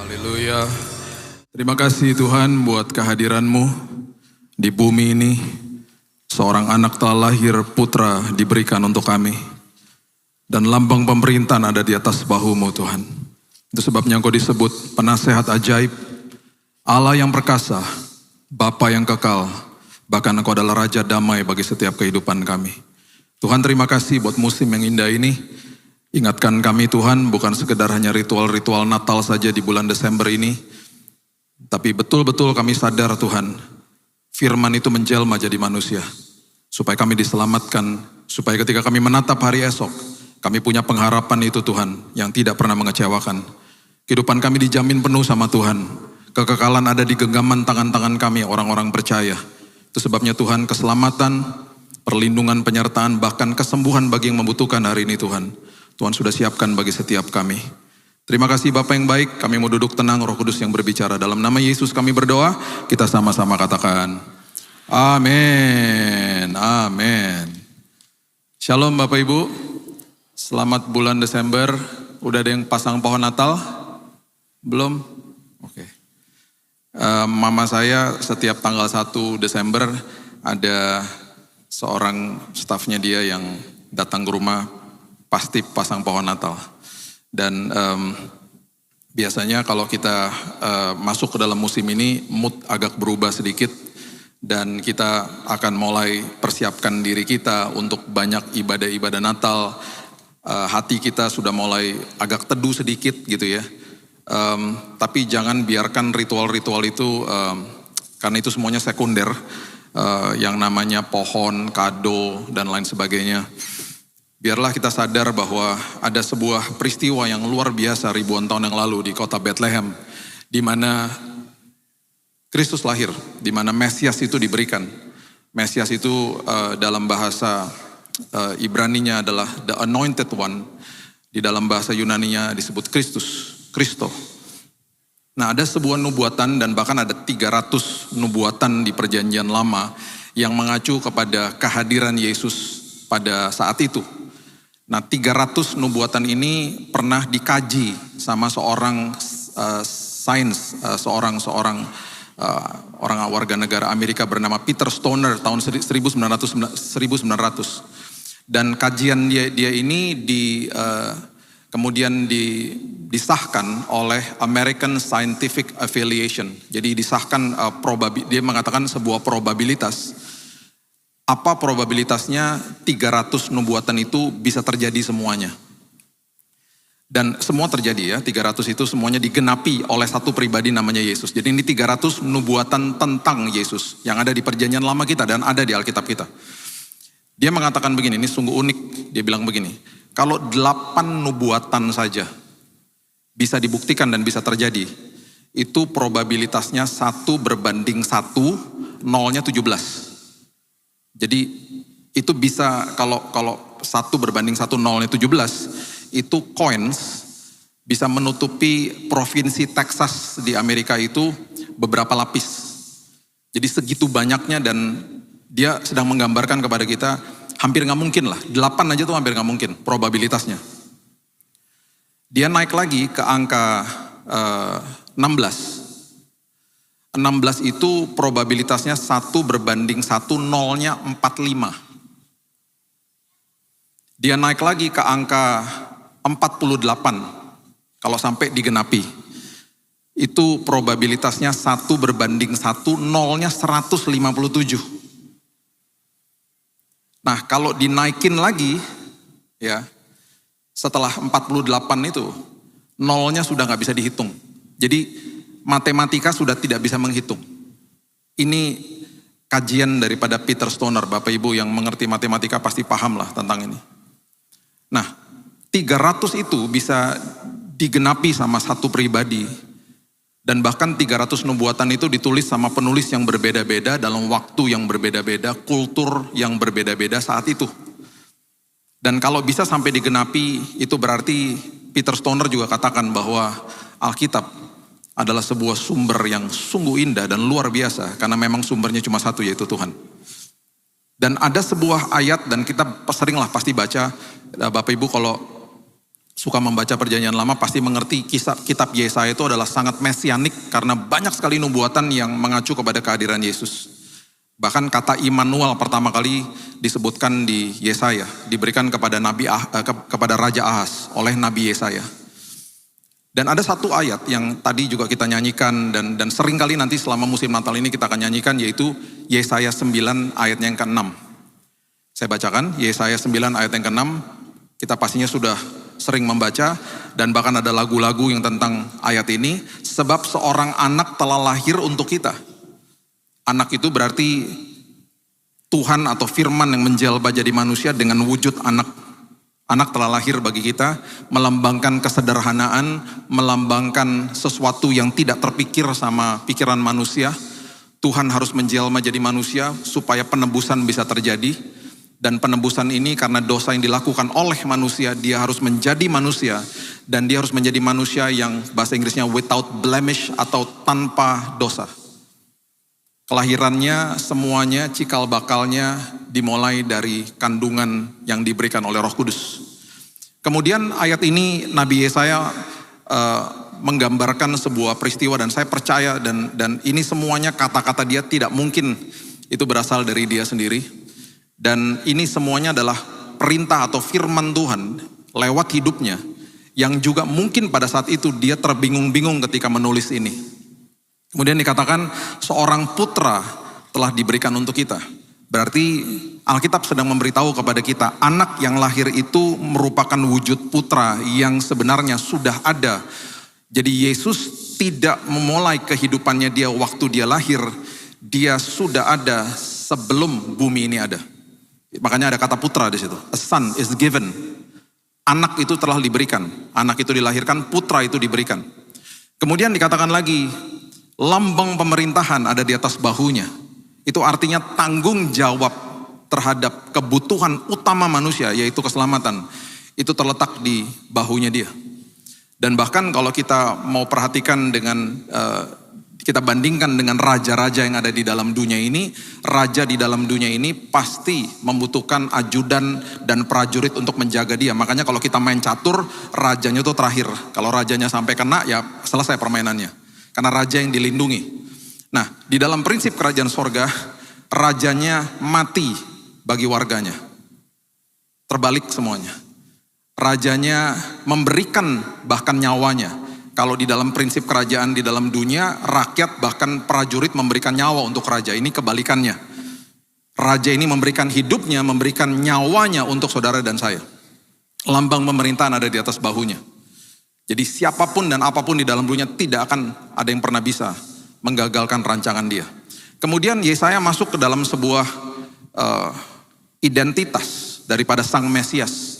Haleluya. Terima kasih Tuhan buat kehadiran-Mu di bumi ini. Seorang anak telah lahir, putra diberikan untuk kami. Dan lambang pemerintahan ada di atas bahu-Mu Tuhan. Itu sebabnya Engkau disebut penasehat ajaib, Allah yang perkasa, Bapa yang kekal, bahkan Engkau adalah Raja damai bagi setiap kehidupan kami. Tuhan, terima kasih buat musim yang indah ini. Ingatkan kami Tuhan, bukan sekedar hanya ritual-ritual Natal saja di bulan Desember ini, tapi betul-betul kami sadar Tuhan, firman itu menjelma jadi manusia, supaya kami diselamatkan, supaya ketika kami menatap hari esok, kami punya pengharapan itu Tuhan, yang tidak pernah mengecewakan. Kehidupan kami dijamin penuh sama Tuhan, kekekalan ada di genggaman tangan-tangan kami, orang-orang percaya. Itu sebabnya Tuhan, keselamatan, perlindungan, penyertaan, bahkan kesembuhan bagi yang membutuhkan hari ini Tuhan. Tuhan sudah siapkan bagi setiap kami. Terima kasih Bapa yang baik, kami mau duduk tenang, Roh Kudus yang berbicara. Dalam nama Yesus kami berdoa, kita sama-sama katakan, amin, amin. Shalom Bapak Ibu, selamat bulan Desember. Udah ada yang pasang pohon Natal? Belum? Oke. Mama saya setiap tanggal 1 Desember ada seorang stafnya dia yang datang ke rumah, pasti pasang pohon Natal. Dan biasanya kalau kita masuk ke dalam musim ini, mood agak berubah sedikit. Dan kita akan mulai persiapkan diri kita untuk banyak ibadah-ibadah Natal. Hati kita sudah mulai agak teduh sedikit gitu ya. Tapi jangan biarkan ritual-ritual itu, karena itu semuanya sekunder. Yang namanya pohon, kado, dan lain sebagainya. Biarlah kita sadar bahwa ada sebuah peristiwa yang luar biasa ribuan tahun yang lalu di kota Bethlehem, di mana Kristus lahir, di mana Mesias itu diberikan. Mesias itu dalam bahasa Ibraninya adalah the anointed one, di dalam bahasa Yunaninya disebut Kristus, Kristo. Nah, ada sebuah nubuatan dan bahkan ada 300 nubuatan di perjanjian lama yang mengacu kepada kehadiran Yesus pada saat itu. Nah, 300 nubuatan ini pernah dikaji sama seorang seorang orang warga negara Amerika bernama Peter Stoner tahun 1900. Dan kajian dia ini kemudian disahkan oleh American Scientific Affiliation. Jadi disahkan, dia mengatakan sebuah probabilitas. Apa probabilitasnya 300 nubuatan itu bisa terjadi semuanya. Dan semua terjadi ya, 300 itu semuanya digenapi oleh satu pribadi namanya Yesus. Jadi ini 300 nubuatan tentang Yesus yang ada di perjanjian lama kita dan ada di Alkitab kita. Dia mengatakan begini, ini sungguh unik, dia bilang begini, kalau 8 nubuatan saja bisa dibuktikan dan bisa terjadi, itu probabilitasnya 1 berbanding 1, nolnya 17. Jadi itu bisa kalau 1 berbanding 1, nolnya 17, itu coins bisa menutupi provinsi Texas di Amerika itu beberapa lapis. Jadi segitu banyaknya, dan dia sedang menggambarkan kepada kita hampir gak mungkin lah, 8 aja tuh hampir gak mungkin probabilitasnya. Dia naik lagi ke angka 16. 16 itu probabilitasnya 1 berbanding 1, nolnya 45. Dia naik lagi ke angka 48, kalau sampai digenapi. Itu probabilitasnya 1 berbanding 1, nolnya 157. Nah, kalau dinaikin lagi, ya, setelah 48 itu, nolnya sudah gak bisa dihitung. Jadi, matematika sudah tidak bisa menghitung. Ini kajian daripada Peter Stoner, Bapak Ibu yang mengerti matematika pasti paham lah tentang ini. Nah, 300 itu bisa digenapi sama satu pribadi. Dan bahkan 300 nubuatan itu ditulis sama penulis yang berbeda-beda, dalam waktu yang berbeda-beda, kultur yang berbeda-beda saat itu. Dan kalau bisa sampai digenapi, itu berarti Peter Stoner juga katakan bahwa Alkitab adalah sebuah sumber yang sungguh indah dan luar biasa, karena memang sumbernya cuma satu, yaitu Tuhan. Dan ada sebuah ayat, dan kita seringlah pasti baca, Bapak Ibu kalau suka membaca perjanjian lama pasti mengerti kitab Yesaya itu adalah sangat mesianik karena banyak sekali nubuatan yang mengacu kepada kehadiran Yesus. Bahkan kata Immanuel pertama kali disebutkan di Yesaya, diberikan kepada kepada Raja Ahaz oleh Nabi Yesaya. Dan ada satu ayat yang tadi juga kita nyanyikan dan sering kali nanti selama musim Natal ini kita akan nyanyikan, yaitu Yesaya 9 ayatnya yang ke-6. Saya bacakan Yesaya 9 ayat yang ke-6, kita pastinya sudah sering membaca dan bahkan ada lagu-lagu yang tentang ayat ini. Sebab seorang anak telah lahir untuk kita. Anak itu berarti Tuhan atau firman yang menjelma jadi manusia dengan wujud anak. Anak telah lahir bagi kita, melambangkan kesederhanaan, melambangkan sesuatu yang tidak terpikir sama pikiran manusia. Tuhan harus menjelma jadi manusia supaya penebusan bisa terjadi. Dan penebusan ini karena dosa yang dilakukan oleh manusia, dia harus menjadi manusia. Dan dia harus menjadi manusia yang bahasa Inggrisnya without blemish atau tanpa dosa. Kelahirannya semuanya cikal bakalnya dimulai dari kandungan yang diberikan oleh Roh Kudus. Kemudian ayat ini Nabi Yesaya menggambarkan sebuah peristiwa dan saya percaya dan ini semuanya kata-kata dia tidak mungkin itu berasal dari dia sendiri. Dan ini semuanya adalah perintah atau firman Tuhan lewat hidupnya yang juga mungkin pada saat itu dia terbingung-bingung ketika menulis ini. Kemudian dikatakan seorang putra telah diberikan untuk kita. Berarti Alkitab sedang memberitahu kepada kita anak yang lahir itu merupakan wujud putra yang sebenarnya sudah ada. Jadi Yesus tidak memulai kehidupannya dia waktu dia lahir, dia sudah ada sebelum bumi ini ada. Makanya ada kata putra di situ. A son is given. Anak itu telah diberikan. Anak itu dilahirkan, putra itu diberikan. Kemudian dikatakan lagi, lambang pemerintahan ada di atas bahunya. Itu artinya tanggung jawab terhadap kebutuhan utama manusia, yaitu keselamatan. Itu terletak di bahunya dia. Dan bahkan kalau kita mau perhatikan dengan kita bandingkan dengan raja-raja yang ada di dalam dunia ini, raja di dalam dunia ini pasti membutuhkan ajudan dan prajurit untuk menjaga dia. Makanya kalau kita main catur, rajanya itu terakhir. Kalau rajanya sampai kena, ya selesai permainannya. Karena raja yang dilindungi. Nah, di dalam prinsip kerajaan sorga, rajanya mati bagi warganya. Terbalik semuanya. Rajanya memberikan bahkan nyawanya. Kalau di dalam prinsip kerajaan di dalam dunia, rakyat bahkan prajurit memberikan nyawa untuk raja. Ini kebalikannya. Raja ini memberikan hidupnya, memberikan nyawanya untuk saudara dan saya. Lambang pemerintahan ada di atas bahunya. Jadi siapapun dan apapun di dalam dunia tidak akan ada yang pernah bisa menggagalkan rancangan dia. Kemudian Yesaya masuk ke dalam sebuah identitas daripada Sang Mesias.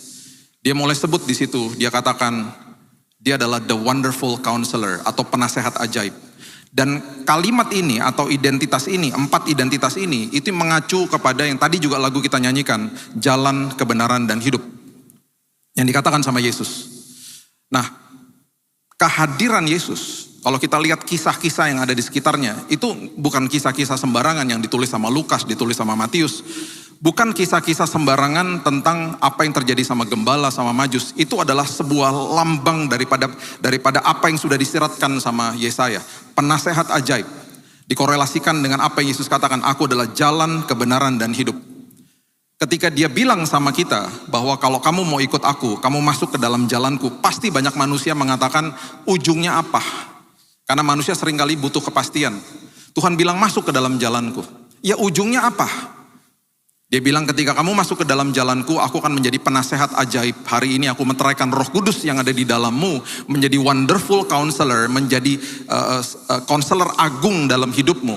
Dia mulai sebut di situ, dia katakan, dia adalah the wonderful counselor atau penasehat ajaib. Dan kalimat ini atau identitas ini, 4 identitas ini, itu mengacu kepada yang tadi juga lagu kita nyanyikan, jalan, kebenaran, dan hidup. Yang dikatakan sama Yesus. Nah, kehadiran Yesus, kalau kita lihat kisah-kisah yang ada di sekitarnya, itu bukan kisah-kisah sembarangan yang ditulis sama Lukas, ditulis sama Matius. Bukan kisah-kisah sembarangan tentang apa yang terjadi sama gembala, sama majus. Itu adalah sebuah lambang daripada apa yang sudah disiratkan sama Yesaya. Penasehat ajaib. Dikorelasikan dengan apa yang Yesus katakan, aku adalah jalan, kebenaran, dan hidup. Ketika dia bilang sama kita bahwa kalau kamu mau ikut aku, kamu masuk ke dalam jalanku, pasti banyak manusia mengatakan ujungnya apa? Karena manusia seringkali butuh kepastian. Tuhan bilang masuk ke dalam jalanku. Ya ujungnya apa? Dia bilang ketika kamu masuk ke dalam jalanku, aku akan menjadi penasehat ajaib. Hari ini aku meteraikan Roh Kudus yang ada di dalammu, menjadi wonderful counselor, menjadi counselor agung dalam hidupmu.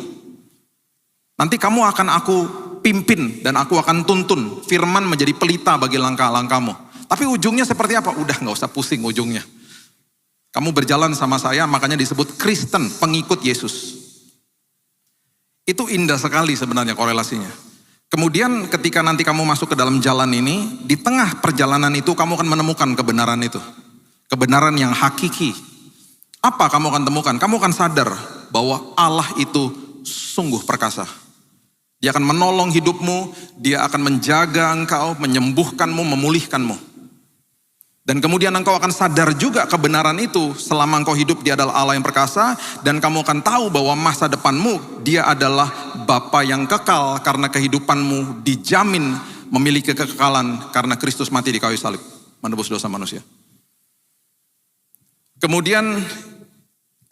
Nanti kamu akan aku pimpin dan aku akan tuntun. Firman menjadi pelita bagi langkah-langkahmu. Tapi ujungnya seperti apa? Udah gak usah pusing ujungnya. Kamu berjalan sama saya, makanya disebut Kristen, pengikut Yesus. Itu indah sekali sebenarnya korelasinya. Kemudian ketika nanti kamu masuk ke dalam jalan ini, di tengah perjalanan itu kamu akan menemukan kebenaran itu. Kebenaran yang hakiki. Apa kamu akan temukan? Kamu akan sadar bahwa Allah itu sungguh perkasa. Dia akan menolong hidupmu, dia akan menjaga engkau, menyembuhkanmu, memulihkanmu. Dan kemudian engkau akan sadar juga kebenaran itu selama engkau hidup dia adalah Allah yang perkasa. Dan kamu akan tahu bahwa masa depanmu dia adalah Bapa yang kekal karena kehidupanmu dijamin memiliki kekekalan karena Kristus mati di kayu salib. Menebus dosa manusia. Kemudian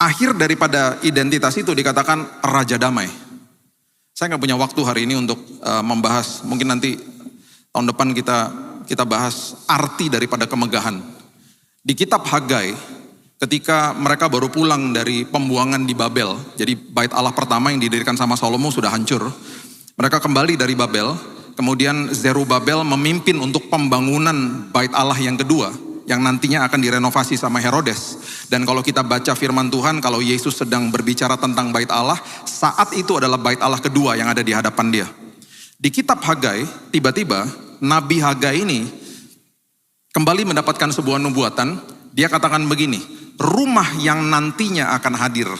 akhir daripada identitas itu dikatakan Raja Damai. Saya nggak punya waktu hari ini untuk membahas, mungkin nanti tahun depan kita bahas arti daripada kemegahan. Di kitab Hagai, ketika mereka baru pulang dari pembuangan di Babel, jadi bait Allah pertama yang didirikan sama Salomo sudah hancur. Mereka kembali dari Babel, kemudian Zerubabel memimpin untuk pembangunan bait Allah yang kedua, yang nantinya akan direnovasi sama Herodes. Dan kalau kita baca firman Tuhan, kalau Yesus sedang berbicara tentang bait Allah, saat itu adalah bait Allah kedua yang ada di hadapan dia. Di kitab Hagai, tiba-tiba Nabi Hagai ini kembali mendapatkan sebuah nubuatan. Dia katakan begini, rumah yang nantinya akan hadir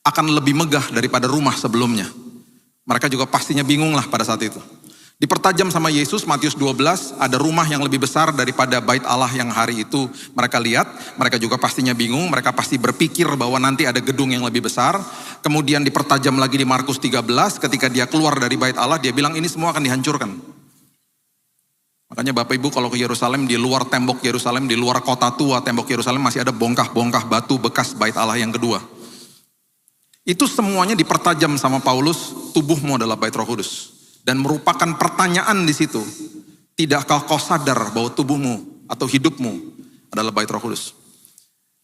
akan lebih megah daripada rumah sebelumnya. Mereka juga pastinya bingung lah pada saat itu. Dipertajam sama Yesus, Matius 12, ada rumah yang lebih besar daripada bait Allah yang hari itu mereka lihat. Mereka juga pastinya bingung, mereka pasti berpikir bahwa nanti ada gedung yang lebih besar. Kemudian dipertajam lagi di Markus 13, ketika dia keluar dari bait Allah, dia bilang ini semua akan dihancurkan. Makanya Bapak Ibu kalau ke Yerusalem, di luar tembok Yerusalem, di luar kota tua tembok Yerusalem masih ada bongkah-bongkah batu bekas bait Allah yang kedua. Itu semuanya dipertajam sama Paulus, tubuhmu adalah bait Roh Kudus. Dan merupakan pertanyaan di situ. Tidakkah kau sadar bahwa tubuhmu atau hidupmu adalah bait Roh Kudus?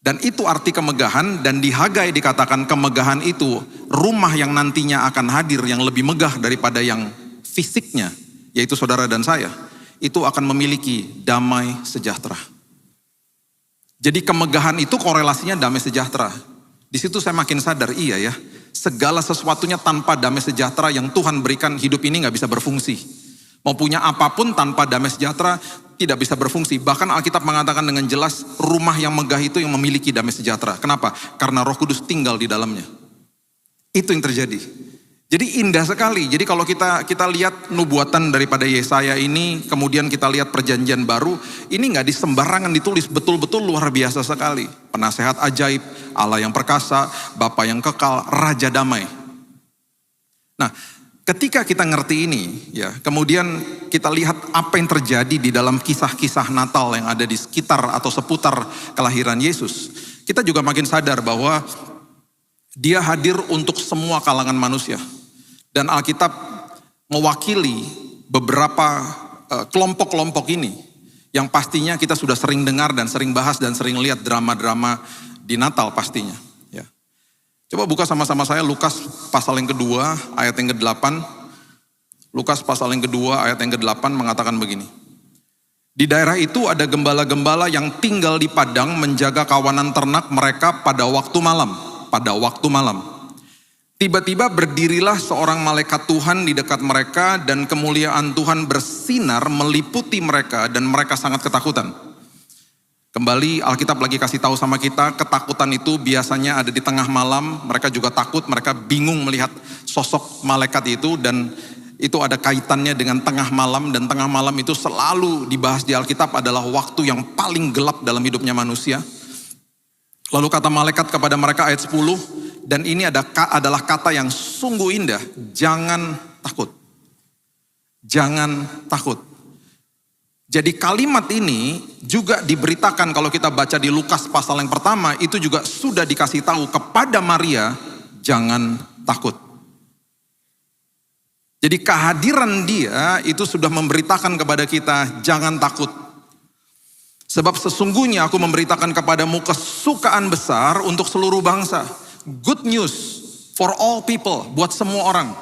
Dan itu arti kemegahan, dan di Hagai dikatakan kemegahan itu rumah yang nantinya akan hadir yang lebih megah daripada yang fisiknya, yaitu saudara dan saya. Itu akan memiliki damai sejahtera. Jadi kemegahan itu korelasinya damai sejahtera. Di situ saya makin sadar, iya ya, segala sesuatunya tanpa damai sejahtera yang Tuhan berikan, hidup ini gak bisa berfungsi. Mau punya apapun tanpa damai sejahtera tidak bisa berfungsi. Bahkan Alkitab mengatakan dengan jelas rumah yang megah itu yang memiliki damai sejahtera. Kenapa? Karena Roh Kudus tinggal di dalamnya. Itu yang terjadi. Jadi indah sekali. Jadi kalau kita lihat nubuatan daripada Yesaya ini, kemudian kita lihat perjanjian baru, ini gak disembarangan ditulis, betul-betul luar biasa sekali. Penasehat ajaib, Allah yang perkasa, Bapa yang kekal, Raja damai. Nah, ketika kita ngerti ini, ya, kemudian kita lihat apa yang terjadi di dalam kisah-kisah Natal yang ada di sekitar atau seputar kelahiran Yesus, kita juga makin sadar bahwa Dia hadir untuk semua kalangan manusia. Dan Alkitab mewakili beberapa kelompok-kelompok ini yang pastinya kita sudah sering dengar dan sering bahas dan sering lihat drama-drama di Natal pastinya. Ya. Coba buka sama-sama saya Lukas pasal yang kedua ayat yang ke-8. Lukas pasal yang kedua ayat yang ke-8 mengatakan begini. Di daerah itu ada gembala-gembala yang tinggal di padang menjaga kawanan ternak mereka pada waktu malam. Pada waktu malam. Tiba-tiba berdirilah seorang malaikat Tuhan di dekat mereka dan kemuliaan Tuhan bersinar meliputi mereka dan mereka sangat ketakutan. Kembali Alkitab lagi kasih tahu sama kita, ketakutan itu biasanya ada di tengah malam, mereka juga takut, mereka bingung melihat sosok malaikat itu dan itu ada kaitannya dengan tengah malam dan tengah malam itu selalu dibahas di Alkitab adalah waktu yang paling gelap dalam hidupnya manusia. Lalu kata malaikat kepada mereka ayat 10, dan ini adalah kata yang sungguh indah, jangan takut. Jangan takut. Jadi kalimat ini juga diberitakan kalau kita baca di Lukas pasal yang pertama, itu juga sudah dikasih tahu kepada Maria, jangan takut. Jadi kehadiran dia itu sudah memberitakan kepada kita, jangan takut. Sebab sesungguhnya aku memberitakan kepadamu kesukaan besar untuk seluruh bangsa. Good news for all people, buat semua orang.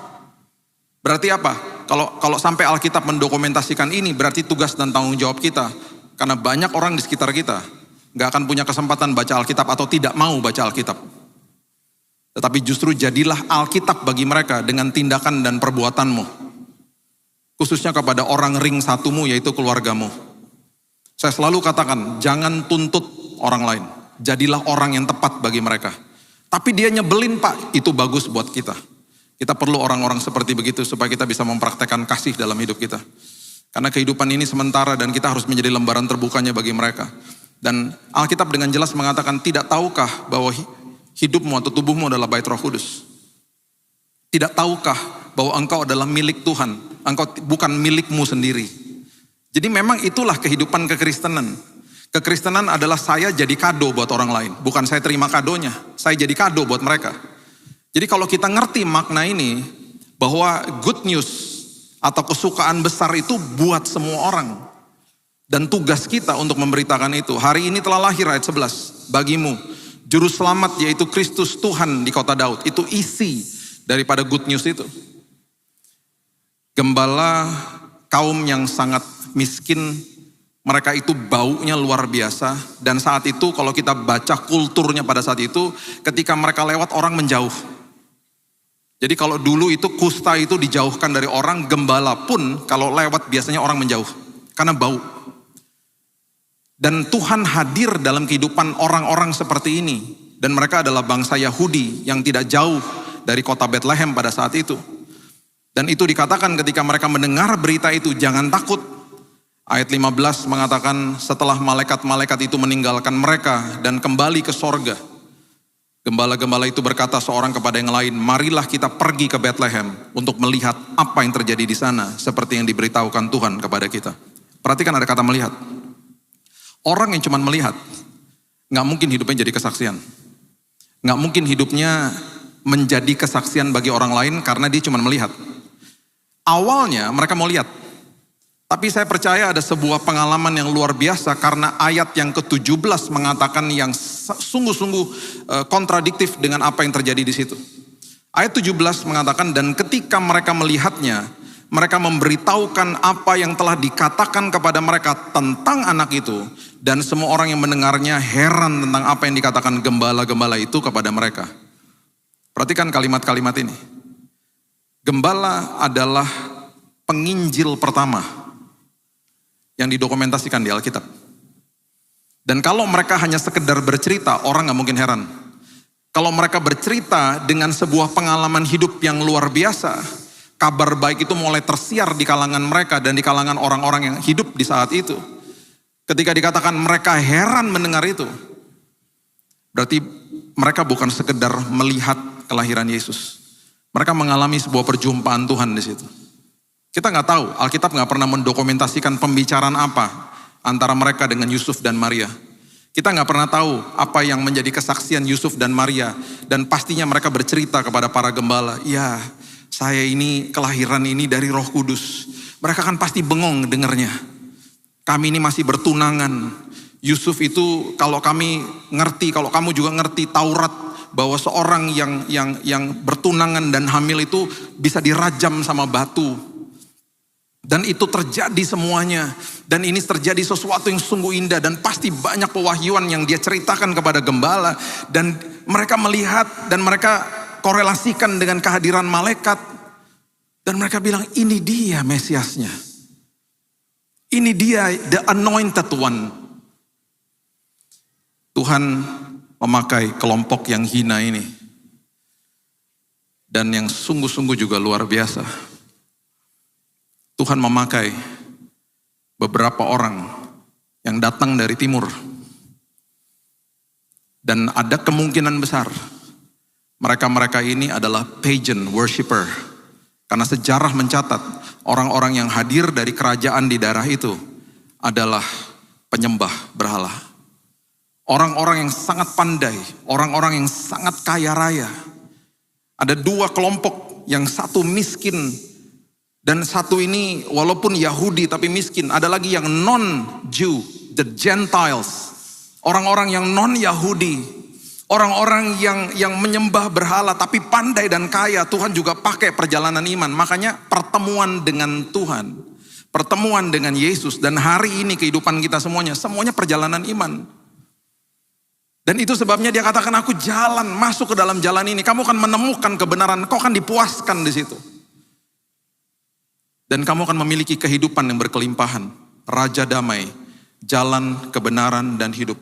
Berarti apa? Kalau sampai Alkitab mendokumentasikan ini, berarti tugas dan tanggung jawab kita. Karena banyak orang di sekitar kita gak akan punya kesempatan baca Alkitab atau tidak mau baca Alkitab. Tetapi justru jadilah Alkitab bagi mereka dengan tindakan dan perbuatanmu. Khususnya kepada orang ring satumu, yaitu keluargamu. Saya selalu katakan, jangan tuntut orang lain. Jadilah orang yang tepat bagi mereka. Tapi dia nyebelin Pak, itu bagus buat kita. Kita perlu orang-orang seperti begitu supaya kita bisa mempraktekkan kasih dalam hidup kita. Karena kehidupan ini sementara dan kita harus menjadi lembaran terbukanya bagi mereka. Dan Alkitab dengan jelas mengatakan, tidak tahukah bahwa hidupmu atau tubuhmu adalah bait Roh Kudus? Tidak tahukah bahwa engkau adalah milik Tuhan? Engkau bukan milikmu sendiri. Jadi memang itulah kehidupan kekristenan. Kekristenan adalah saya jadi kado buat orang lain. Bukan saya terima kadonya, saya jadi kado buat mereka. Jadi kalau kita ngerti makna ini, bahwa good news atau kesukaan besar itu buat semua orang. Dan tugas kita untuk memberitakan itu. Hari ini telah lahir ayat 11. Bagimu, juru selamat yaitu Kristus Tuhan di kota Daud. Itu isi daripada good news itu. Gembala kaum yang sangat miskin, mereka itu baunya luar biasa. Dan saat itu kalau kita baca kulturnya pada saat itu, ketika mereka lewat orang menjauh. Jadi kalau dulu itu kusta itu dijauhkan dari orang, gembala pun kalau lewat biasanya orang menjauh. Karena bau. Dan Tuhan hadir dalam kehidupan orang-orang seperti ini. Dan mereka adalah bangsa Yahudi yang tidak jauh dari kota Bethlehem pada saat itu. Dan itu dikatakan ketika mereka mendengar berita itu, jangan takut. Ayat 15 mengatakan setelah malaikat-malaikat itu meninggalkan mereka dan kembali ke sorga. Gembala-gembala itu berkata seorang kepada yang lain, marilah kita pergi ke Bethlehem untuk melihat apa yang terjadi di sana, seperti yang diberitahukan Tuhan kepada kita. Perhatikan ada kata melihat. Orang yang cuma melihat, gak mungkin hidupnya jadi kesaksian. Gak mungkin hidupnya menjadi kesaksian bagi orang lain karena dia cuma melihat. Awalnya mereka mau lihat. Tapi saya percaya ada sebuah pengalaman yang luar biasa karena ayat yang ke-17 mengatakan yang sungguh-sungguh kontradiktif dengan apa yang terjadi di situ. Ayat 17 mengatakan, dan ketika mereka melihatnya, mereka memberitahukan apa yang telah dikatakan kepada mereka tentang anak itu. Dan semua orang yang mendengarnya heran tentang apa yang dikatakan gembala-gembala itu kepada mereka. Perhatikan kalimat-kalimat ini. Gembala adalah penginjil pertama yang didokumentasikan di Alkitab. Dan kalau mereka hanya sekedar bercerita, orang gak mungkin heran. Kalau mereka bercerita dengan sebuah pengalaman hidup yang luar biasa, kabar baik itu mulai tersiar di kalangan mereka dan di kalangan orang-orang yang hidup di saat itu. Ketika dikatakan mereka heran mendengar itu, berarti mereka bukan sekedar melihat kelahiran Yesus. Mereka mengalami sebuah perjumpaan Tuhan di situ. Kita nggak tahu, Alkitab nggak pernah mendokumentasikan pembicaraan apa antara mereka dengan Yusuf dan Maria. Kita nggak pernah tahu apa yang menjadi kesaksian Yusuf dan Maria. Dan pastinya mereka bercerita kepada para gembala, ya saya ini kelahiran ini dari Roh Kudus. Mereka kan pasti bengong dengernya. Kami ini masih bertunangan. Yusuf itu kalau kami ngerti, kalau kamu juga ngerti Taurat, bahwa seorang yang bertunangan dan hamil itu bisa dirajam sama batu. Dan itu terjadi semuanya. Dan ini terjadi sesuatu yang sungguh indah. Dan pasti banyak pewahyuan yang dia ceritakan kepada gembala. Dan mereka melihat dan mereka korelasikan dengan kehadiran malaikat. Dan mereka bilang, ini dia Mesiasnya. Ini dia the anointed one. Tuhan memakai kelompok yang hina ini. Dan yang sungguh-sungguh juga luar biasa. Tuhan memakai beberapa orang yang datang dari timur. Dan ada kemungkinan besar mereka-mereka ini adalah pagan worshiper. Karena sejarah mencatat orang-orang yang hadir dari kerajaan di daerah itu adalah penyembah berhala. Orang-orang yang sangat pandai, orang-orang yang sangat kaya raya. Ada dua kelompok, yang satu miskin dan satu ini walaupun Yahudi tapi miskin. Ada lagi yang non-Jew, the Gentiles. Orang-orang yang non-Yahudi. Orang-orang yang menyembah berhala tapi pandai dan kaya. Tuhan juga pakai perjalanan iman. Makanya pertemuan dengan Tuhan. Pertemuan dengan Yesus. Dan hari ini kehidupan kita semuanya perjalanan iman. Dan itu sebabnya dia katakan, aku jalan, masuk ke dalam jalan ini. Kamu akan menemukan kebenaran, kau akan dipuaskan di situ. Dan kamu akan memiliki kehidupan yang berkelimpahan. Raja damai, jalan kebenaran dan hidup.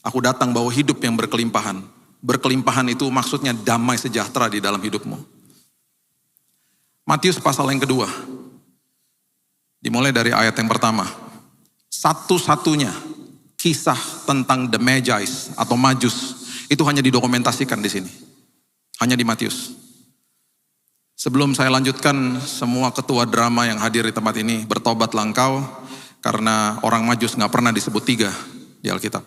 Aku datang bawa hidup yang berkelimpahan. Berkelimpahan itu maksudnya damai sejahtera di dalam hidupmu. Matius pasal yang kedua. Dimulai dari ayat yang pertama. Satu-satunya kisah tentang the Magi's atau Majus itu hanya didokumentasikan di sini. Hanya di Matius. Sebelum saya lanjutkan, semua ketua drama yang hadir di tempat ini bertobatlah engkau, karena orang Majus gak pernah disebut 3 di Alkitab.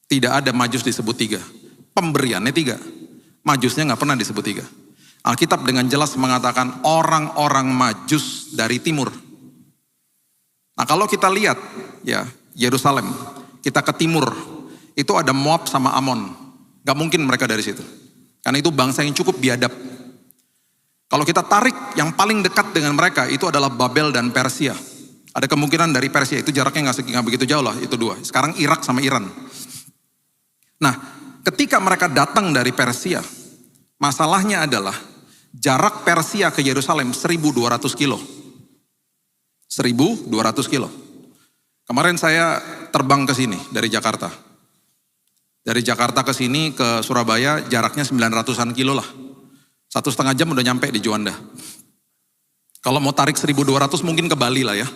Tidak ada Majus disebut 3. Pemberiannya 3. Majusnya gak pernah disebut 3. Alkitab dengan jelas mengatakan orang-orang Majus dari timur. Nah kalau kita lihat ya Yerusalem, kita ke timur, itu ada Moab sama Amon. Gak mungkin mereka dari situ. Karena itu bangsa yang cukup biadab. Kalau kita tarik yang paling dekat dengan mereka itu adalah Babel dan Persia. Ada kemungkinan dari Persia, itu jaraknya nggak begitu jauh lah, itu 2. Sekarang Irak sama Iran. Nah, ketika mereka datang dari Persia, masalahnya adalah jarak Persia ke Yerusalem 1.200 kilo. 1.200 kilo. Kemarin saya terbang ke sini dari Jakarta. Dari Jakarta ke sini ke Surabaya jaraknya 900-an kilo lah. 1,5 jam udah nyampe di Juanda. Kalau mau tarik 1.200 mungkin ke Bali lah ya.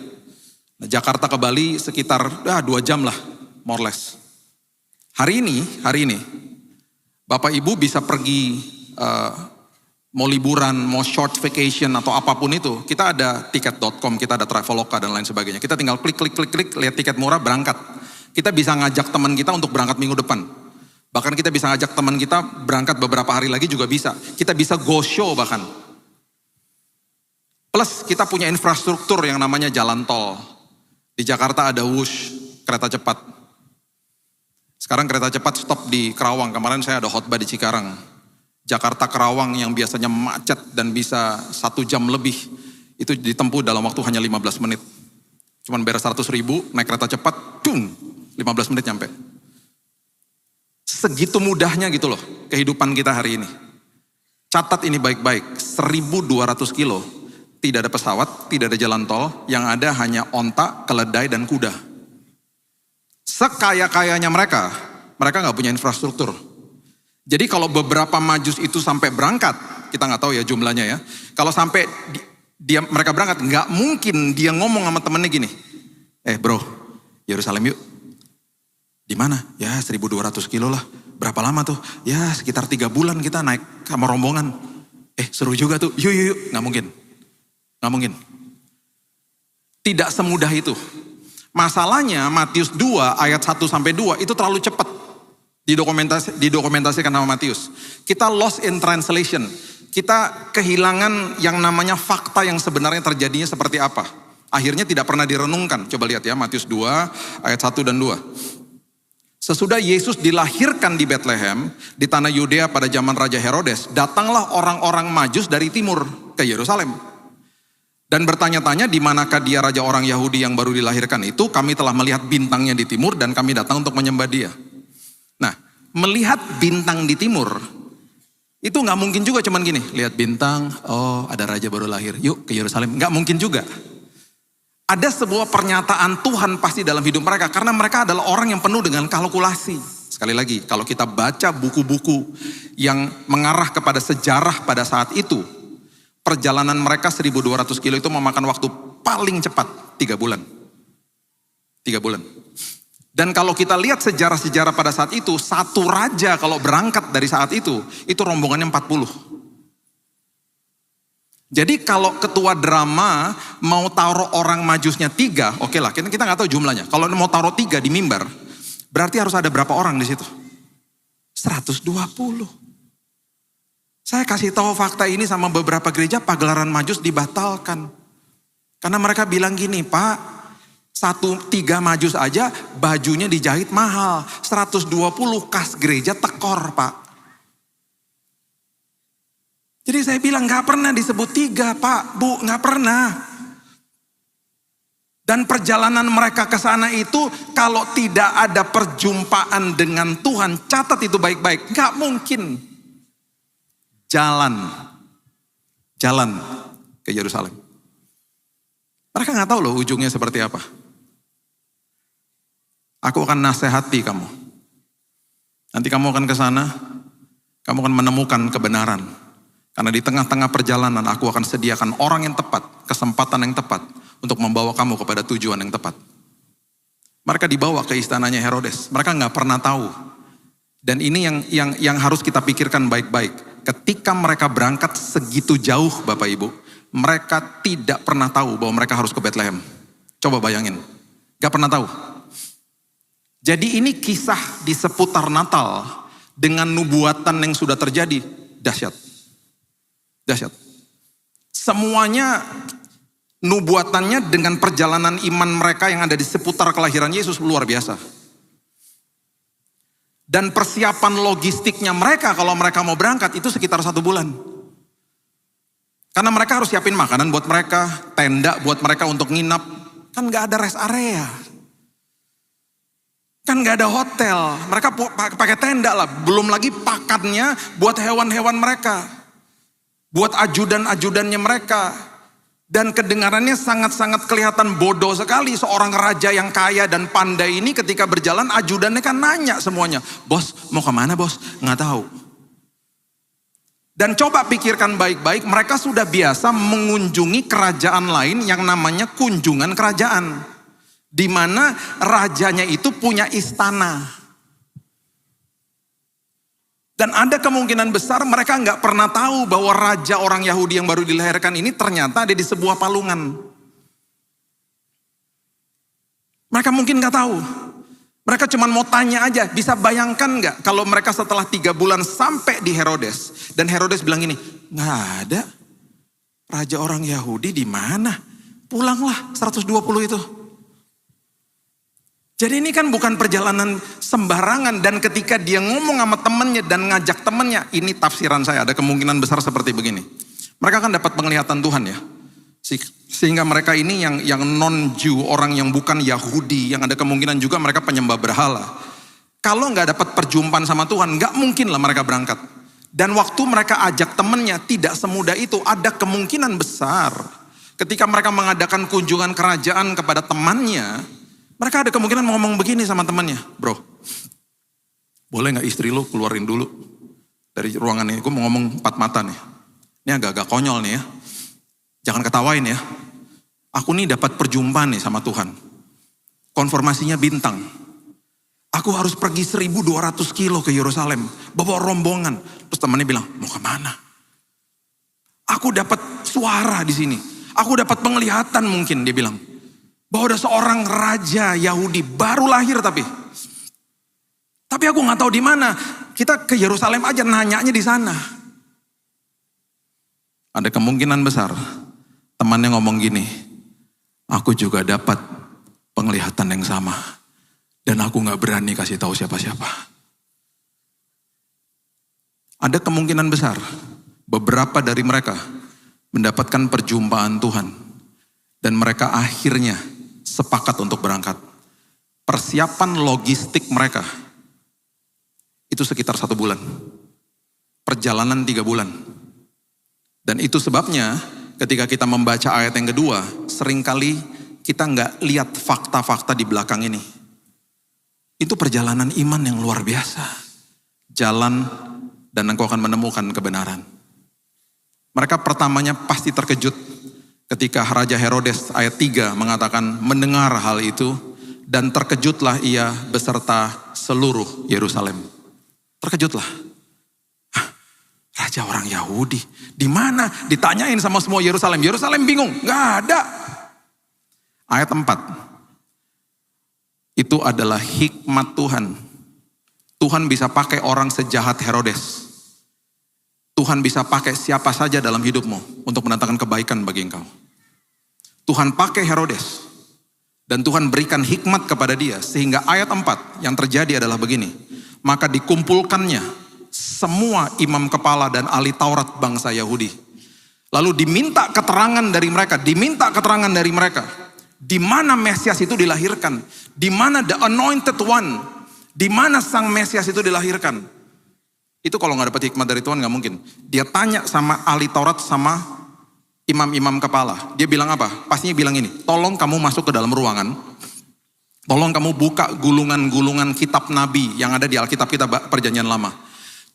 Nah, Jakarta ke Bali sekitar 2 jam lah, more or less. Hari ini, Bapak Ibu bisa pergi mau liburan, mau short vacation atau apapun itu. Kita ada tiket.com, kita ada Traveloka dan lain sebagainya. Kita tinggal klik, lihat tiket murah, berangkat. Kita bisa ngajak teman kita untuk berangkat minggu depan. Bahkan kita bisa ngajak teman kita berangkat beberapa hari lagi juga bisa. Kita bisa go show bahkan. Plus kita punya infrastruktur yang namanya jalan tol. Di Jakarta ada Wush, kereta cepat. Sekarang kereta cepat stop di Kerawang. Kemarin saya ada khotbah di Cikarang. Jakarta Kerawang yang biasanya macet dan bisa 1 jam lebih. Itu ditempuh dalam waktu hanya 15 menit. Cuman bayar 100.000, naik kereta cepat, 15 menit nyampe. Segitu mudahnya gitu loh kehidupan kita hari ini. Catat ini baik-baik, 1.200 kilo. Tidak ada pesawat, tidak ada jalan tol, yang ada hanya onta, keledai, dan kuda. Sekaya-kayanya mereka gak punya infrastruktur. Jadi kalau beberapa Majus itu sampai berangkat, kita gak tahu ya jumlahnya ya. Kalau sampai mereka berangkat, gak mungkin dia ngomong sama temennya gini, bro, Yerusalem yuk. Di mana? Ya 1.200 kilo lah. Berapa lama tuh? Ya sekitar 3 bulan kita naik sama rombongan. Seru juga tuh, yuk. Gak mungkin. Tidak semudah itu. Masalahnya Matius 2 ayat 1-2 itu terlalu cepat didokumentasikan sama Matius. Kita lost in translation. Kita kehilangan yang namanya fakta yang sebenarnya terjadinya seperti apa. Akhirnya tidak pernah direnungkan. Coba lihat ya Matius 2 ayat 1 dan 2. Sesudah Yesus dilahirkan di Bethlehem, di tanah Yudea pada zaman Raja Herodes, datanglah orang-orang Majus dari timur ke Yerusalem. Dan bertanya-tanya di manakah dia raja orang Yahudi yang baru dilahirkan itu, kami telah melihat bintangnya di timur dan kami datang untuk menyembah dia. Nah, melihat bintang di timur, itu gak mungkin juga cuman gini, lihat bintang, oh ada raja baru lahir, yuk ke Yerusalem. Gak mungkin juga. Ada sebuah pernyataan Tuhan pasti dalam hidup mereka, karena mereka adalah orang yang penuh dengan kalkulasi. Sekali lagi, kalau kita baca buku-buku yang mengarah kepada sejarah pada saat itu, perjalanan mereka 1.200 kilo itu memakan waktu paling cepat 3 bulan. 3 bulan. Dan kalau kita lihat sejarah-sejarah pada saat itu, satu raja kalau berangkat dari saat itu rombongannya 40. Jadi kalau ketua drama mau taruh orang Majusnya 3, oke lah, kita nggak tahu jumlahnya. Kalau mau taruh 3 di mimbar, berarti harus ada berapa orang di situ? 120. Saya kasih tahu fakta ini sama beberapa gereja, pagelaran Majus dibatalkan. Karena mereka bilang gini, Pak, 3 Majus aja bajunya dijahit mahal, 120 kas gereja tekor, Pak. Jadi saya bilang gak pernah disebut 3, Pak, Bu, gak pernah. Dan perjalanan mereka ke sana itu kalau tidak ada perjumpaan dengan Tuhan, catat itu baik-baik, gak mungkin. Jalan ke Yerusalem. Mereka gak tahu loh ujungnya seperti apa. Aku akan nasihati kamu. Nanti kamu akan ke sana, kamu akan menemukan kebenaran. Karena di tengah-tengah perjalanan aku akan sediakan orang yang tepat, kesempatan yang tepat untuk membawa kamu kepada tujuan yang tepat. Mereka dibawa ke istananya Herodes. Mereka nggak pernah tahu. Dan ini yang harus kita pikirkan baik-baik. Ketika mereka berangkat segitu jauh Bapak Ibu, mereka tidak pernah tahu bahwa mereka harus ke Bethlehem. Coba bayangin, gak pernah tahu. Jadi ini kisah di seputar Natal dengan nubuatan yang sudah terjadi, dahsyat. Dahsyat. Semuanya nubuatannya dengan perjalanan iman mereka yang ada di seputar kelahiran Yesus luar biasa. Dan persiapan logistiknya mereka kalau mereka mau berangkat itu sekitar 1 bulan. Karena mereka harus siapin makanan buat mereka, tenda buat mereka untuk nginap. Kan gak ada rest area. Kan gak ada hotel. Mereka pakai tenda lah. Belum lagi pakannya buat hewan-hewan mereka. Buat ajudan-ajudannya mereka. Dan kedengarannya sangat-sangat kelihatan bodoh sekali. Seorang raja yang kaya dan pandai ini ketika berjalan ajudannya kan nanya semuanya. Bos mau kemana bos? Nggak tahu. Dan coba pikirkan baik-baik, mereka sudah biasa mengunjungi kerajaan lain yang namanya kunjungan kerajaan. Di mana rajanya itu punya istana. Dan ada kemungkinan besar mereka nggak pernah tahu bahwa raja orang Yahudi yang baru dilahirkan ini ternyata ada di sebuah palungan. Mereka mungkin nggak tahu. Mereka cuma mau tanya aja, bisa bayangkan nggak kalau mereka setelah 3 bulan sampai di Herodes. Dan Herodes bilang gini, nggak ada raja orang Yahudi di mana? Pulanglah 120 itu. Jadi ini kan bukan perjalanan sembarangan dan ketika dia ngomong sama temannya dan ngajak temannya, ini tafsiran saya, ada kemungkinan besar seperti begini. Mereka kan dapat penglihatan Tuhan ya. Sehingga mereka ini yang non-Jew, orang yang bukan Yahudi, yang ada kemungkinan juga mereka penyembah berhala. Kalau nggak dapat perjumpaan sama Tuhan, nggak mungkin lah mereka berangkat. Dan waktu mereka ajak temannya tidak semudah itu, ada kemungkinan besar ketika mereka mengadakan kunjungan kerajaan kepada temannya, mereka ada kemungkinan ngomong begini sama temannya, bro, boleh gak istri lu keluarin dulu dari ruangan ini, gue mau ngomong 4 mata nih. Ini agak-agak konyol nih ya, jangan ketawain ya. Aku nih dapat perjumpaan nih sama Tuhan, konfirmasinya bintang. Aku harus pergi 1.200 kilo ke Yerusalem, bawa rombongan. Terus temannya bilang, mau kemana? Aku dapat suara di sini, aku dapat penglihatan mungkin, dia bilang. Bahwa ada seorang raja Yahudi baru lahir tapi aku nggak tahu di mana. Kita ke Yerusalem aja nanyanya di sana. Ada kemungkinan besar temannya ngomong gini, aku juga dapat penglihatan yang sama dan aku nggak berani kasih tahu siapa-siapa. Ada kemungkinan besar beberapa dari mereka mendapatkan perjumpaan Tuhan dan mereka akhirnya sepakat untuk berangkat. Persiapan logistik mereka itu sekitar 1 bulan. Perjalanan 3 bulan. Dan itu sebabnya ketika kita membaca ayat yang kedua, seringkali kita nggak lihat fakta-fakta di belakang ini. Itu perjalanan iman yang luar biasa. Jalan dan engkau akan menemukan kebenaran. Mereka pertamanya pasti terkejut ketika Raja Herodes ayat 3 mengatakan mendengar hal itu dan terkejutlah ia beserta seluruh Yerusalem. Terkejutlah. Hah, raja orang Yahudi di mana? Ditanyain sama semua Yerusalem. Yerusalem bingung, nggak ada. Ayat 4. Itu adalah hikmat Tuhan. Tuhan bisa pakai orang sejahat Herodes. Tuhan bisa pakai siapa saja dalam hidupmu untuk mendatangkan kebaikan bagi engkau. Tuhan pakai Herodes dan Tuhan berikan hikmat kepada dia sehingga ayat 4 yang terjadi adalah begini. Maka dikumpulkannya semua imam kepala dan ahli Taurat bangsa Yahudi. Lalu diminta keterangan dari mereka, di mana Mesias itu dilahirkan, di mana the anointed one, di mana sang Mesias itu dilahirkan. Itu kalau nggak dapat hikmat dari Tuhan nggak mungkin. Dia tanya sama ahli Taurat sama imam-imam kepala. Dia bilang apa? Pastinya bilang ini, tolong kamu masuk ke dalam ruangan. Tolong kamu buka gulungan-gulungan kitab nabi yang ada di Alkitab kita perjanjian lama.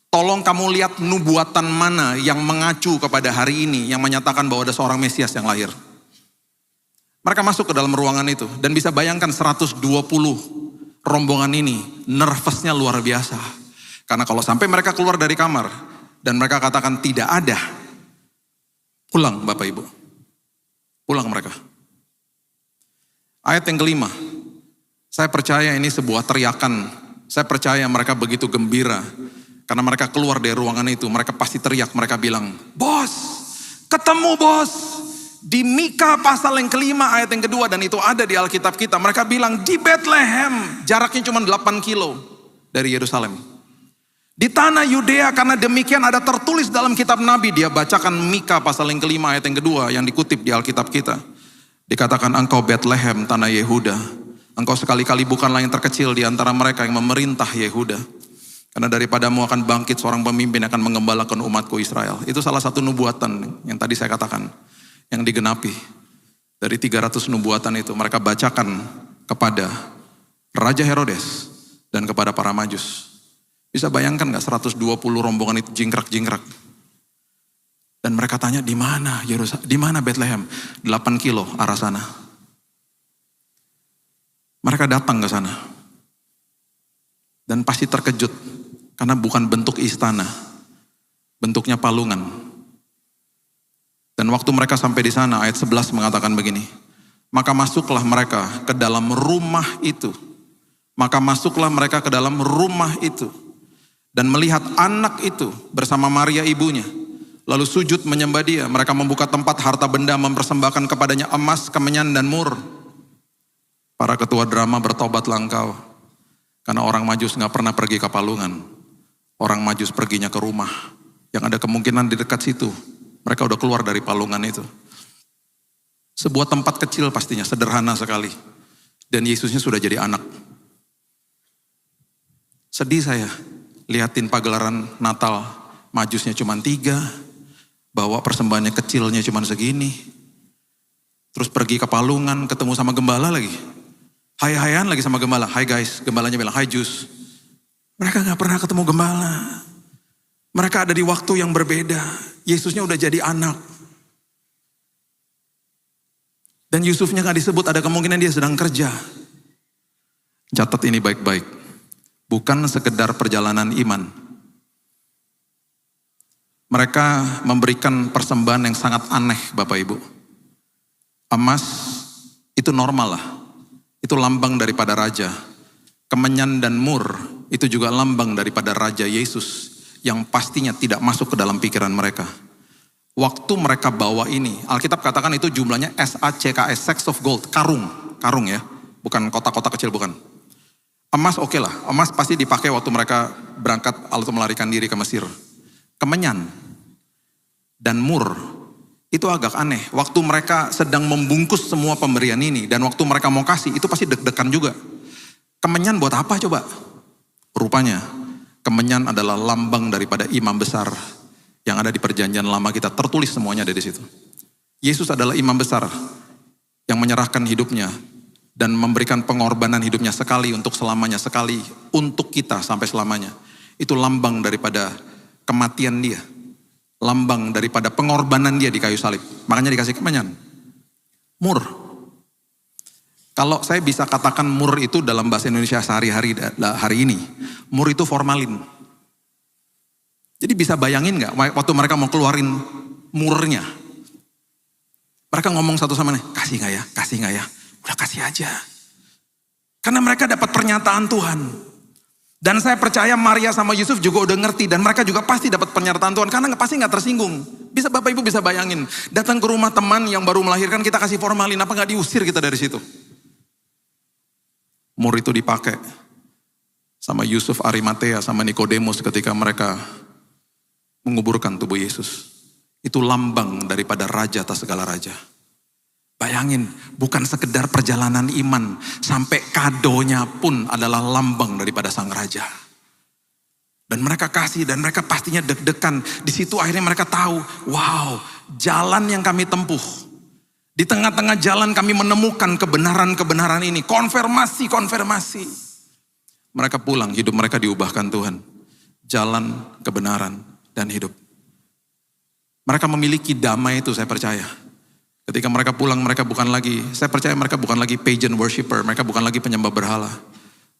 Tolong kamu lihat nubuatan mana yang mengacu kepada hari ini, yang menyatakan bahwa ada seorang Mesias yang lahir. Mereka masuk ke dalam ruangan itu. Dan bisa bayangkan 120 rombongan ini nervousnya luar biasa. Karena kalau sampai mereka keluar dari kamar dan mereka katakan tidak ada, pulang Bapak Ibu. Pulang mereka. Ayat yang kelima. Saya percaya ini sebuah teriakan. Saya percaya mereka begitu gembira. Karena mereka keluar dari ruangan itu. Mereka pasti teriak. Mereka bilang, bos, ketemu bos. Di Mika pasal yang kelima ayat yang kedua. Dan itu ada di Alkitab kita. Mereka bilang di Bethlehem. Jaraknya cuma 8 kilo dari Yerusalem. Di tanah Yudea, karena demikian ada tertulis dalam kitab Nabi. Dia bacakan Mika pasal yang kelima ayat yang kedua yang dikutip di Alkitab kita. Dikatakan engkau Bethlehem tanah Yehuda. Engkau sekali-kali bukanlah yang terkecil di antara mereka yang memerintah Yehuda. Karena daripadamu akan bangkit seorang pemimpin yang akan mengembalakan umatku Israel. Itu salah satu nubuatan yang tadi saya katakan. Yang digenapi. Dari 300 nubuatan itu mereka bacakan kepada Raja Herodes dan kepada para majus. Bisa bayangkan gak 120 rombongan itu jingkrak-jingkrak. Dan mereka tanya di mana Yerusalem, di mana Bethlehem? 8 kilo arah sana. Mereka datang ke sana. Dan pasti terkejut karena bukan bentuk istana. Bentuknya palungan. Dan waktu mereka sampai di sana, ayat 11 mengatakan begini. Maka masuklah mereka ke dalam rumah itu. Maka masuklah mereka ke dalam rumah itu. Dan melihat anak itu bersama Maria ibunya. Lalu sujud menyembah dia. Mereka membuka tempat harta benda, mempersembahkan kepadanya emas, kemenyan, dan mur. Para ketua drama bertobatlah engkau. Karena orang Majus gak pernah pergi ke palungan. Orang Majus perginya ke rumah. Yang ada kemungkinan di dekat situ. Mereka udah keluar dari palungan itu. Sebuah tempat kecil pastinya, sederhana sekali. Dan Yesusnya sudah jadi anak. Sedih saya, lihatin pagelaran Natal, Majusnya cuma 3, bawa persembahannya kecilnya cuma segini. Terus pergi ke palungan, ketemu sama gembala lagi. Hai-haian lagi sama gembala. Hai guys, gembalanya bilang, hai Jus. Mereka gak pernah ketemu gembala. Mereka ada di waktu yang berbeda. Yesusnya udah jadi anak. Dan Yusufnya gak disebut, ada kemungkinan dia sedang kerja. Catat ini baik-baik. Bukan sekedar perjalanan iman. Mereka memberikan persembahan yang sangat aneh Bapak Ibu. Emas itu normal lah. Itu lambang daripada raja. Kemenyan dan mur itu juga lambang daripada Raja Yesus. Yang pastinya tidak masuk ke dalam pikiran mereka. Waktu mereka bawa ini, Alkitab katakan itu jumlahnya SACKS, sacks of gold, karung ya, bukan kotak-kotak kecil, bukan. Emas oke lah, emas pasti dipakai waktu mereka berangkat atau melarikan diri ke Mesir. Kemenyan dan mur, itu agak aneh. Waktu mereka sedang membungkus semua pemberian ini, dan waktu mereka mau kasih, itu pasti deg-degan juga. Kemenyan buat apa coba? Rupanya, kemenyan adalah lambang daripada imam besar yang ada di perjanjian lama kita. Tertulis semuanya ada di situ. Yesus adalah imam besar yang menyerahkan hidupnya dan memberikan pengorbanan hidupnya sekali untuk selamanya, sekali untuk kita sampai selamanya. Itu lambang daripada kematian dia. Lambang daripada pengorbanan dia di kayu salib. Makanya dikasih kemenyan. Mur. Kalau saya bisa katakan mur itu dalam bahasa Indonesia sehari-hari hari ini. Mur itu formalin. Jadi bisa bayangin gak waktu mereka mau keluarin murnya. Mereka ngomong satu sama lain, kasih gak ya, kasih gak ya. Udah kasih aja. Karena mereka dapat pernyataan Tuhan. Dan saya percaya Maria sama Yusuf juga udah ngerti. Dan mereka juga pasti dapat pernyataan Tuhan. Karena pasti gak tersinggung. Bisa Bapak Ibu bisa bayangin. Datang ke rumah teman yang baru melahirkan, kita kasih formalin. Apa gak diusir kita dari situ? Mur itu dipakai sama Yusuf Arimatea, sama Nikodemus ketika mereka menguburkan tubuh Yesus. Itu lambang daripada raja atas segala raja. Bayangin, bukan sekedar perjalanan iman, sampai kadonya pun adalah lambang daripada sang raja. Dan mereka kasih, dan mereka pastinya deg-degan. Di situ akhirnya mereka tahu, wow, jalan yang kami tempuh. Di tengah-tengah jalan kami menemukan kebenaran-kebenaran ini. Konfirmasi. Mereka pulang, hidup mereka diubahkan Tuhan. Jalan, kebenaran, dan hidup. Mereka memiliki damai itu, saya percaya. Ketika mereka pulang, mereka bukan lagi, saya percaya mereka bukan lagi pagan worshiper, mereka bukan lagi penyembah berhala.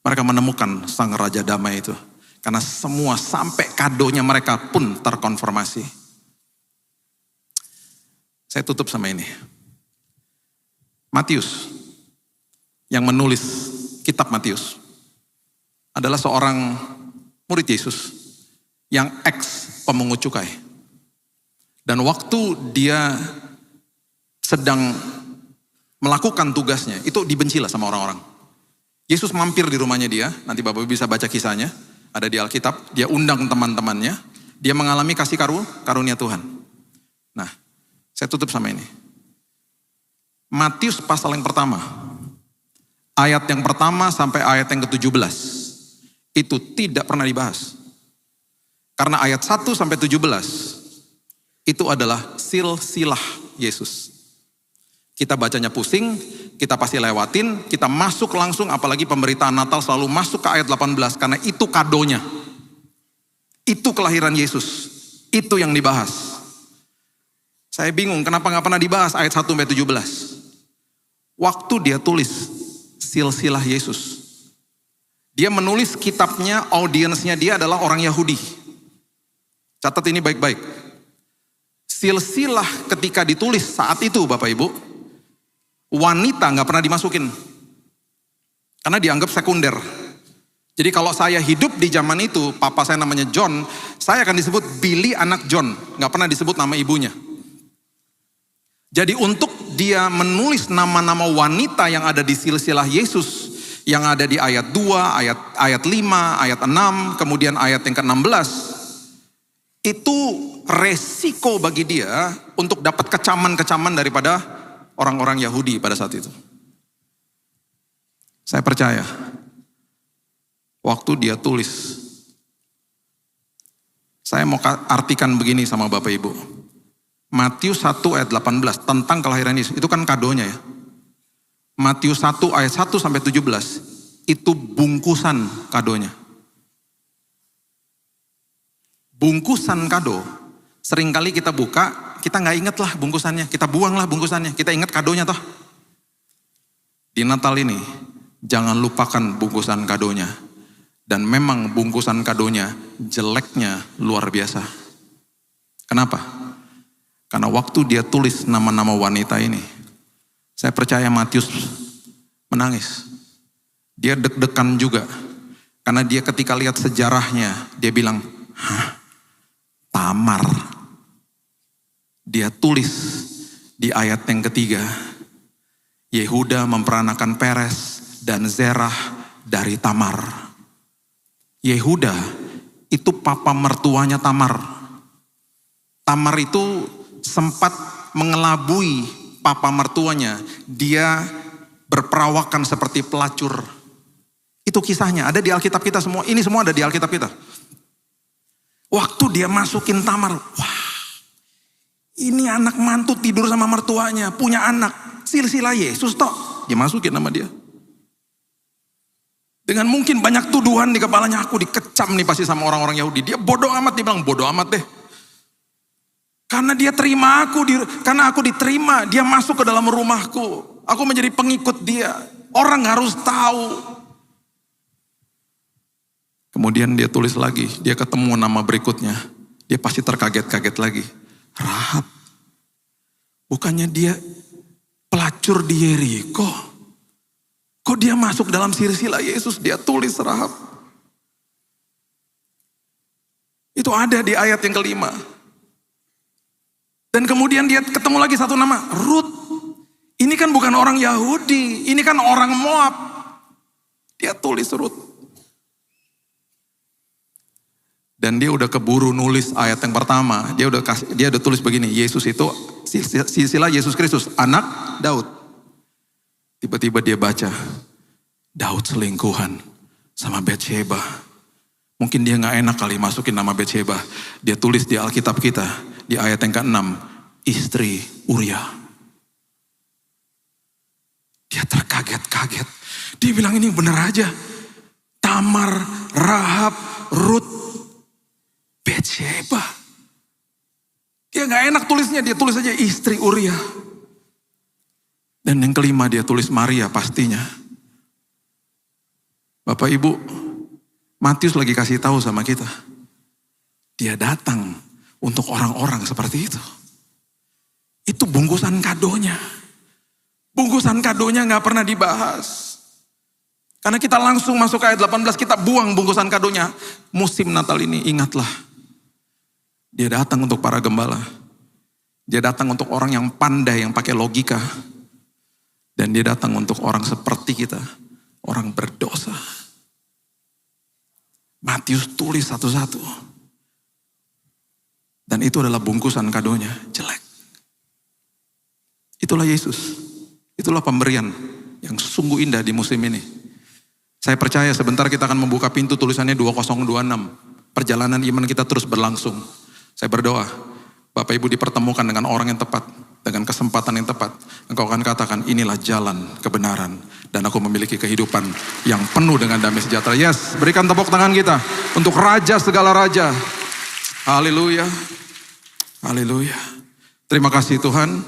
Mereka menemukan sang Raja Damai itu. Karena semua sampai kadonya mereka pun terkonfirmasi. Saya tutup sama ini. Matius, yang menulis kitab Matius, adalah seorang murid Yesus yang ex pemungut cukai. Dan waktu dia sedang melakukan tugasnya, itu dibencilah sama orang-orang. Yesus mampir di rumahnya dia, nanti Bapak bisa baca kisahnya, ada di Alkitab, dia undang teman-temannya, dia mengalami kasih karunia Tuhan. Nah, saya tutup sama ini. Matius pasal yang pertama, ayat yang pertama sampai ayat yang ke-17, itu tidak pernah dibahas. Karena ayat 1 sampai 17, itu adalah silsilah Yesus. Kita bacanya pusing, kita pasti lewatin, kita masuk langsung, apalagi pemberitaan Natal selalu masuk ke ayat 18, karena itu kadonya. Itu kelahiran Yesus, itu yang dibahas. Saya bingung kenapa gak pernah dibahas ayat 1 sampai 17. Waktu dia tulis silsilah Yesus, dia menulis kitabnya, audiensnya dia adalah orang Yahudi. Catat ini baik-baik. Silsilah ketika ditulis saat itu Bapak Ibu, wanita gak pernah dimasukin. Karena dianggap sekunder. Jadi kalau saya hidup di zaman itu, papa saya namanya John, saya akan disebut Billy anak John. Gak pernah disebut nama ibunya. Jadi untuk dia menulis nama-nama wanita yang ada di silsilah Yesus, yang ada di ayat 2, ayat 5, ayat 6, kemudian ayat yang ke-16, itu resiko bagi dia untuk dapat kecaman-kecaman daripada orang-orang Yahudi pada saat itu. Saya percaya, waktu dia tulis, saya mau artikan begini sama Bapak Ibu. Matius 1 ayat 18 tentang kelahiran Yesus, itu kan kadonya ya. Matius 1 ayat 1 sampai 17, itu bungkusan kadonya. Bungkusan kado, seringkali kita buka, kita nggak inget lah bungkusannya, kita buang lah bungkusannya, kita ingat kadonya toh. Di Natal ini, jangan lupakan bungkusan kadonya. Dan memang bungkusan kadonya jeleknya luar biasa. Kenapa? Karena waktu dia tulis nama-nama wanita ini, saya percaya Matius menangis. Dia deg-degan juga. Karena dia ketika lihat sejarahnya, dia bilang, hah, Tamar. Dia tulis di ayat yang ketiga, Yehuda memperanakan Peres dan Zerah dari Tamar. Yehuda itu papa mertuanya Tamar. Tamar itu sempat mengelabui papa mertuanya. Dia berperawakan seperti pelacur. Itu kisahnya, ada di Alkitab kita semua. Ini semua ada di Alkitab kita. Waktu dia masukin Tamar, wah, ini anak mantu tidur sama mertuanya, punya anak, silsilah Yesus toh. Dia masukin nama dia. Dengan mungkin banyak tuduhan di kepalanya, aku dikecam nih pasti sama orang-orang Yahudi. Dia bodoh amat, dia bilang bodoh amat deh. Karena dia terima aku, karena aku diterima, dia masuk ke dalam rumahku. Aku menjadi pengikut dia. Orang harus tahu. Kemudian dia tulis lagi, dia ketemu nama berikutnya. Dia pasti terkaget-kaget lagi. Rahab. Bukannya dia pelacur di Yeriko. Kok dia masuk dalam silsilah Yesus? Dia tulis Rahab. Itu ada di ayat yang kelima. Dan kemudian dia ketemu lagi satu nama, Ruth. Ini kan bukan orang Yahudi, ini kan orang Moab. Dia tulis Ruth. Dan dia udah keburu nulis ayat yang pertama. Dia udah tulis begini, Yesus itu silsilah Yesus Kristus, anak Daud. Tiba-tiba dia baca, Daud selingkuhan sama Betsheba. Mungkin dia gak enak kali masukin nama Betsheba. Dia tulis di Alkitab kita, di ayat yang ke-6, istri Uria. Dia terkaget-kaget. Dia bilang ini benar aja. Tamar, Rahab, Ruth, Betsheba. Dia gak enak tulisnya, dia tulis aja istri Uria. Dan yang kelima dia tulis Maria pastinya. Bapak Ibu, Matius lagi kasih tahu sama kita. Dia datang untuk orang-orang seperti itu. Itu bungkusan kadonya. Bungkusan kadonya gak pernah dibahas. Karena kita langsung masuk ke ayat 18, kita buang bungkusan kadonya. Musim Natal ini ingatlah. Dia datang untuk para gembala. Dia datang untuk orang yang pandai, yang pakai logika. Dan dia datang untuk orang seperti kita. Orang berdosa. Matius tulis satu-satu. Dan itu adalah bungkusan kadonya, jelek. Itulah Yesus. Itulah pemberian yang sungguh indah di musim ini. Saya percaya sebentar kita akan membuka pintu tulisannya 2026. Perjalanan iman kita terus berlangsung. Saya berdoa, Bapak Ibu dipertemukan dengan orang yang tepat, dengan kesempatan yang tepat. Engkau akan katakan, inilah jalan kebenaran. Dan aku memiliki kehidupan yang penuh dengan damai sejahtera. Yes, berikan tepuk tangan kita untuk Raja segala Raja. Haleluya. Haleluya. Terima kasih Tuhan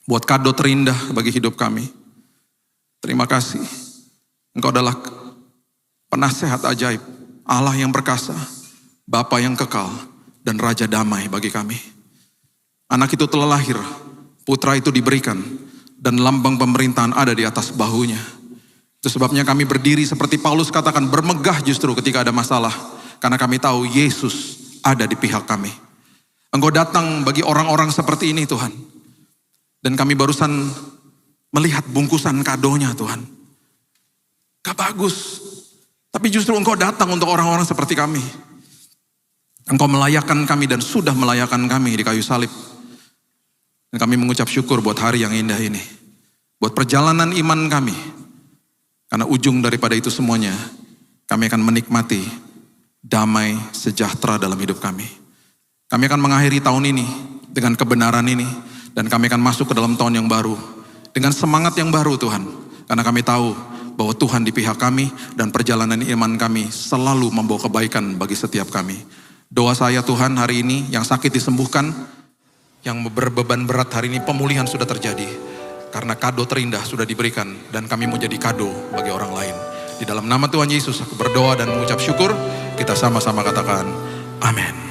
buat kado terindah bagi hidup kami. Terima kasih. Engkau adalah penasehat ajaib, Allah yang perkasa, Bapa yang kekal, dan Raja damai bagi kami. Anak itu telah lahir, putra itu diberikan, dan lambang pemerintahan ada di atas bahunya. Itu sebabnya kami berdiri seperti Paulus katakan, bermegah justru ketika ada masalah. Karena kami tahu Yesus ada di pihak kami. Engkau datang bagi orang-orang seperti ini Tuhan. Dan kami barusan melihat bungkusan kadonya Tuhan. Gak bagus. Tapi justru Engkau datang untuk orang-orang seperti kami. Engkau melayakkan kami dan sudah melayakkan kami di kayu salib. Dan kami mengucap syukur buat hari yang indah ini. Buat perjalanan iman kami. Karena ujung daripada itu semuanya, kami akan menikmati damai sejahtera dalam hidup kami. Kami akan mengakhiri tahun ini dengan kebenaran ini. Dan kami akan masuk ke dalam tahun yang baru. Dengan semangat yang baru Tuhan. Karena kami tahu bahwa Tuhan di pihak kami. Dan perjalanan iman kami selalu membawa kebaikan bagi setiap kami. Doa saya Tuhan hari ini yang sakit disembuhkan. Yang berbeban berat hari ini pemulihan sudah terjadi. Karena kado terindah sudah diberikan. Dan kami mau jadi kado bagi orang lain. Di dalam nama Tuhan Yesus aku berdoa dan mengucap syukur. Kita sama-sama katakan amin.